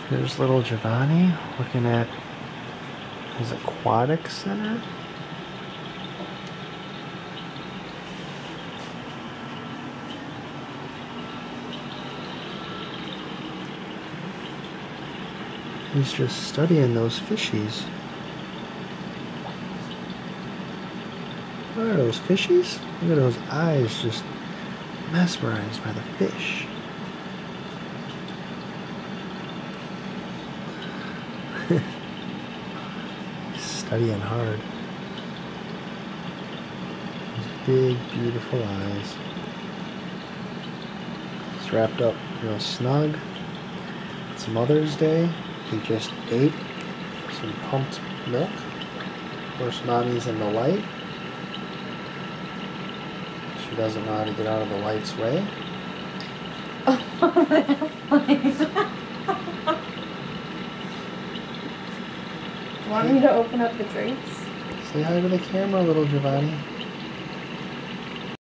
Here's little Giovanni looking at his aquatic center. He's just studying those fishies. What are those fishies? Look at those eyes, just mesmerized by the fish. Studying hard. Those big, beautiful eyes. It's wrapped up real snug. It's Mother's Day. He just ate some pumped milk. Of course, Mommy's in the light. She doesn't know how to get out of the light's way. Want me to open up the drinks? Say hi to the camera, little Giovanni.